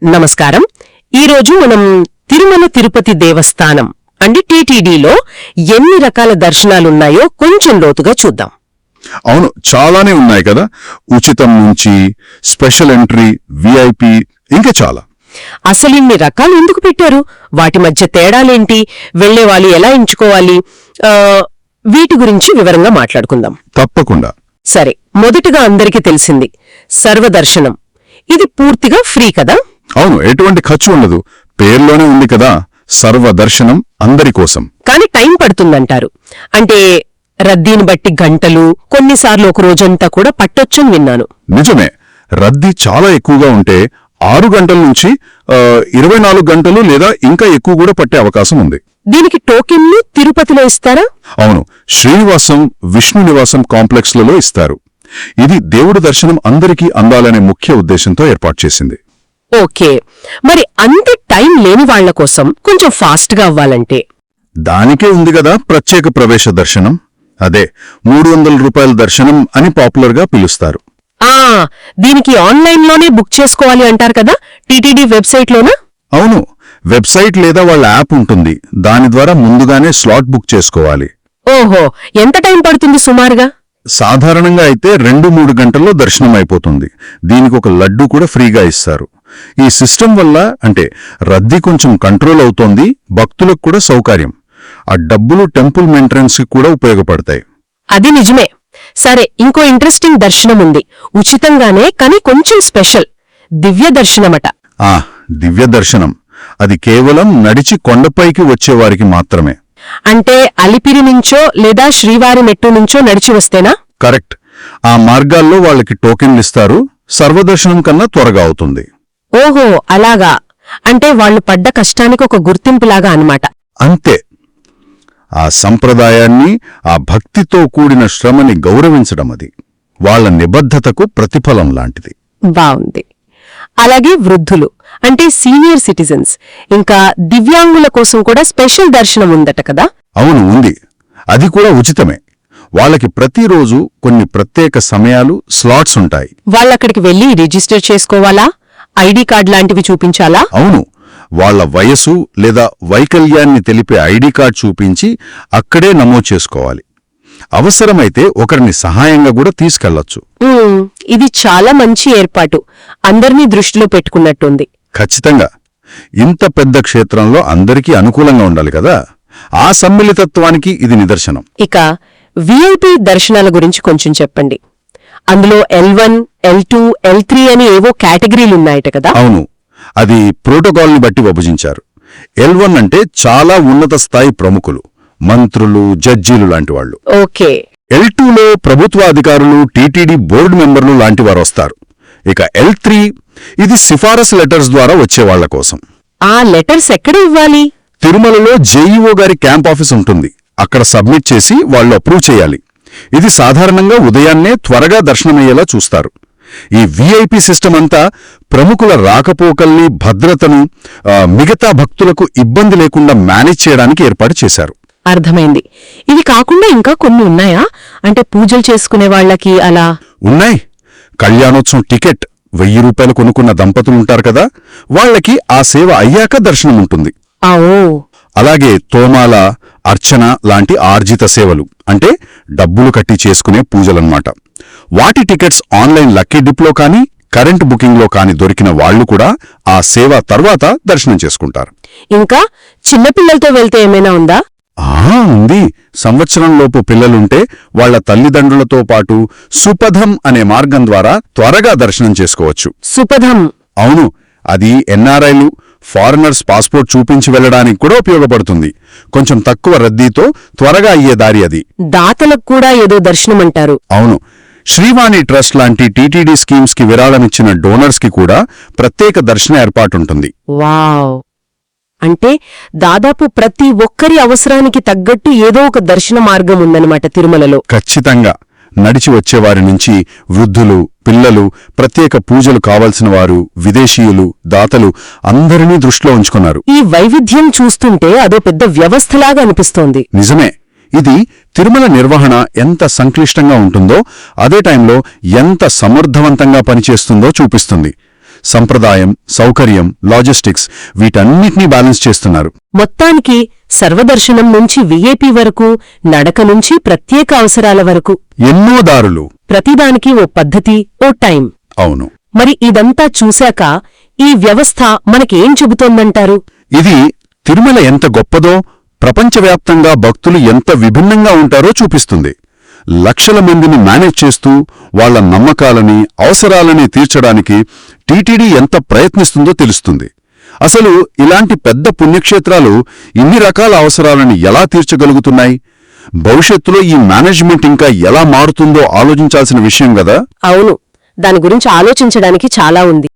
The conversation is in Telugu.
నమస్కారం. ఈరోజు మనం తిరుమల తిరుపతి దేవస్థానం అంటే టీటీడీలో ఎన్ని రకాల దర్శనాలున్నాయో కొంచెం లోతుగా చూద్దాం. అవును, చాలానే ఉన్నాయి కదా. ఉచితం నుంచి స్పెషల్ ఎంట్రీ, విఐపి, ఇంకా చాలా. అసలిన్ని రకాలు ఎందుకు పెట్టారు? వాటి మధ్య తేడాలేంటి? వెళ్లేవాళ్ళు ఎలా ఎంచుకోవాలి? వీటి గురించి వివరంగా మాట్లాడుకుందాం. తప్పకుండా. సరే, మొదటగా అందరికీ తెలిసింది సర్వదర్శనం. ఇది పూర్తిగా ఫ్రీ కదా? అవును, ఎటువంటి ఖర్చు ఉండదు. పేర్లోనే ఉంది కదా, సర్వదర్శనం, అందరి కోసం. కాని టైం పడుతుందంటారు. అంటే రద్దీని బట్టి గంటలు, కొన్నిసార్లు ఒక రోజంతా కూడా పట్టొచ్చని విన్నాను. నిజమే, రద్దీ చాలా ఎక్కువగా ఉంటే 6 గంటల నుంచి 24 గంటలు లేదా ఇంకా ఎక్కువ కూడా పట్టే అవకాశం ఉంది. దీనికి టోకెన్లు తిరుపతిలో ఇస్తారా? అవును, శ్రీనివాసం, విష్ణు నివాసం కాంప్లెక్స్లలో ఇస్తారు. ఇది దేవుడి దర్శనం అందరికీ అందాలనే ముఖ్య ఉద్దేశంతో ఏర్పాటు చేసింది. ఓకే, మరి అంత టైం లేని వాళ్ల కోసం కొంచెం ఫాస్ట్గా అవ్వాలంటే? దానికే ఉంది కదా ప్రత్యేక ప్రవేశ దర్శనం. అదే 300 రూపాయల దర్శనం అని పాపులర్గా పిలుస్తారు. దీనికి ఆన్లైన్లోనే బుక్ చేసుకోవాలి అంటారు కదా, టీటీడీ వెబ్సైట్లోనా? అవును, వెబ్సైట్ లేదా వాళ్ళ యాప్ ఉంటుంది. దాని ద్వారా ముందుగానే స్లాట్ బుక్ చేసుకోవాలి. ఓహో, ఎంత టైం పడుతుంది సుమారుగా? సాధారణంగా అయితే 2-3 గంటల్లో దర్శనం అయిపోతుంది. దీనికి ఒక లడ్డు కూడా ఫ్రీగా ఇస్తారు. ఈ సిస్టమ్ వల్ల అంటే రద్దీ కొంచెం కంట్రోల్ అవుతోంది, భక్తులకు కూడా సౌకర్యం. ఆ డబ్బులు టెంపుల్ మెయింటెనెన్స్ కి కూడా ఉపయోగపడతాయి. అది నిజమే. సరే, ఇంకో ఇంట్రెస్టింగ్ దర్శనం ఉంది. ఉచితంగానే కానీ కొంచెం స్పెషల్. దివ్య దర్శనమట. దివ్య దర్శనం. అది కేవలం నడిచి కొండపైకి వచ్చేవారికి మాత్రమే. అంటే అలిపిరి నుంచో లేదా శ్రీవారి మెట్టు నుంచో నడిచి వస్తేనా? కరెక్ట్. ఆ మార్గాల్లో వాళ్ళకి టోకెన్లిస్తారు. సర్వదర్శనం కన్నా త్వరగా అవుతుంది. ఓహో, అలాగా. అంటే వాళ్లు పడ్డ కష్టానికి ఒక గుర్తింపులాగా అన్నమాట. అంతే. ఆ సంప్రదాయాన్ని, ఆ భక్తితో కూడిన శ్రమని గౌరవించడం అది వాళ్ల నిబద్ధతకు ప్రతిఫలం లాంటిది. బావుంది. అలాగే వృద్ధులు అంటే సీనియర్ సిటిజన్స్, ఇంకా దివ్యాంగుల కోసం కూడా స్పెషల్ దర్శనం ఉందట కదా? అవును, ఉంది. అది కూడా ఉచితమే. వాళ్ళకి ప్రతిరోజు కొన్ని ప్రత్యేక సమయాలు, స్లాట్స్ ఉంటాయి. వాళ్ళక్కడికి వెళ్లి రిజిస్టర్ చేసుకోవాలా? ఐడి కార్డ్ లాంటివి చూపించాలా? అవును, వాళ్ల వయసు లేదా వైకల్యాన్ని తెలిపే ఐడి కార్డ్ చూపించి అక్కడే నమోదు చేసుకోవాలి. అవసరమైతే ఒకరిని సహాయంగా కూడా తీసుకెళ్లొచ్చు. ఇది చాలా మంచి ఏర్పాటు. అందర్నీ దృష్టిలో పెట్టుకున్నట్టుంది. ఖచ్చితంగా. ఇంత పెద్ద క్షేత్రంలో అందరికీ అనుకూలంగా ఉండాలి కదా, ఆ సమ్మిళితత్వానికి ఇది నిదర్శనం. ఇక విఐపి దర్శనాల గురించి కొంచెం చెప్పండి. అందులో L1, L2, L3 అని ఏవో కేటగిరీలున్నాయట కదా? అవును, అది ప్రోటోకాల్ని బట్టి విభజించారు. L1 అంటే చాలా ఉన్నత స్థాయి ప్రముఖులు, మంత్రులు, జడ్జీలు లాంటి వాళ్ళు. ఓకే. L2లో ప్రభుత్వ అధికారులు, టీటీడీ బోర్డు మెంబర్లు లాంటివారు వస్తారు. ఇక L3 ఇది సిఫారసు లెటర్స్ ద్వారా వచ్చేవాళ్ల కోసం. ఆ లెటర్స్ ఎక్కడ ఇవ్వాలి? తిరుమలలో జేఈఓ గారి క్యాంప్ ఆఫీస్ ఉంటుంది. అక్కడ సబ్మిట్ చేసి వాళ్ళు అప్రూవ్ చేయాలి. ఇది సాధారణంగా ఉదయాన్నే త్వరగా దర్శనమయ్యేలా చూస్తారు. ఈ విఐపి సిస్టమ్ అంతా ప్రముఖుల రాకపోకల్ని, భద్రతను, మిగతా భక్తులకు ఇబ్బంది లేకుండా మేనేజ్ చేయడానికి ఏర్పాటు చేశారు. అర్థమైంది. ఇవి కాకుండా ఇంకా కొన్ని ఉన్నాయా? అంటే పూజలు చేసుకునే వాళ్లకి అలా? ఉన్నాయి. కళ్యాణోత్సవం టికెట్ 1000 రూపాయలు కొనుక్కున్న దంపతులుంటారు కదా, వాళ్లకి ఆ సేవ అయ్యాక దర్శనం ఉంటుంది. అలాగే తోమాల, అర్చన లాంటి ఆర్జిత సేవలు అంటే డబ్బులు కట్టి చేసుకునే పూజలన్నమాట. వాటి టికెట్స్ ఆన్లైన్ లక్కీ డిప్లో కానీ, కరెంట్ బుకింగ్లో కానీ దొరికిన వాళ్లు కూడా ఆ సేవ తర్వాత దర్శనం చేసుకుంటారు. ఇంకా చిన్నపిల్లలతో వెళ్తే ఏమైనా ఉందా? ఉంది. సంవత్సరంలోపు పిల్లలుంటే వాళ్ల తల్లిదండ్రులతో పాటు సుపథం అనే మార్గం ద్వారా త్వరగా దర్శనం చేసుకోవచ్చు. సుపథం? అవును, అది ఎన్ఆర్ఐలు, ఫారినర్స్ పాస్పోర్ట్ చూపించి వెళ్లడానికి కూడా ఉపయోగపడుతుంది. కొంచెం తక్కువ రద్దీతో త్వరగా అయ్యే దారి అది. దాతలకు కూడా ఏదో దర్శనమంటారు. అవును, శ్రీవాణి ట్రస్ట్ లాంటి టీటీడీ స్కీమ్స్ కి విరాళమిచ్చిన డోనర్స్ కి కూడా ప్రత్యేక దర్శన ఏర్పాటుంటుంది. వావ్! అంటే దాదాపు ప్రతి ఒక్కరి అవసరానికి తగ్గట్టు ఏదో ఒక దర్శన మార్గం ఉందన్నమాట తిరుమలలో. ఖచ్చితంగా. నడిచి వచ్చేవారి నుంచి వృద్ధులు, పిల్లలు, ప్రత్యేక పూజలు కావలసిన వారు, విదేశీయులు, దాతలు అందరినీ దృష్టిలో ఉంచుకున్నారు. ఈ వైవిధ్యం చూస్తుంటే అదో పెద్ద వ్యవస్థలాగా అనిపిస్తోంది. నిజమే. ఇది తిరుమల నిర్వహణ ఎంత సంక్లిష్టంగా ఉంటుందో, అదే టైంలో ఎంత సమర్థవంతంగా పనిచేస్తుందో చూపిస్తుంది. సంప్రదాయం, సౌకర్యం, లాజిస్టిక్స్ వీటన్నిటినీ బ్యాలెన్స్ చేస్తున్నారు. మొత్తానికి సర్వదర్శనం నుంచి విఐపి వరకు, నడక నుంచి ప్రత్యేక అవసరాల వరకు ఎన్నో దారులు. ప్రతిదానికి ఓ పద్ధతి, ఓ టైం. అవును. మరి ఇదంతా చూశాక ఈ వ్యవస్థ మనకేం చెబుతోందంటారు? ఇది తిరుమల ఎంత గొప్పదో, ప్రపంచవ్యాప్తంగా భక్తులు ఎంత విభిన్నంగా ఉంటారో చూపిస్తుంది. లక్షల మందిని మేనేజ్ చేస్తూ వాళ్ల నమ్మకాలని, అవసరాలని తీర్చడానికి టీటీడీ ఎంత ప్రయత్నిస్తుందో తెలుస్తుంది. అసలు ఇలాంటి పెద్ద పుణ్యక్షేత్రాలు ఇన్ని రకాల అవసరాలని ఎలా తీర్చగలుగుతున్నాయి? భవిష్యత్తులో ఈ మేనేజ్మెంట్ ఇంకా ఎలా మారుతుందో ఆలోచించాల్సిన విషయం గదా. అవును, దాని గురించి ఆలోచించడానికి చాలా ఉంది.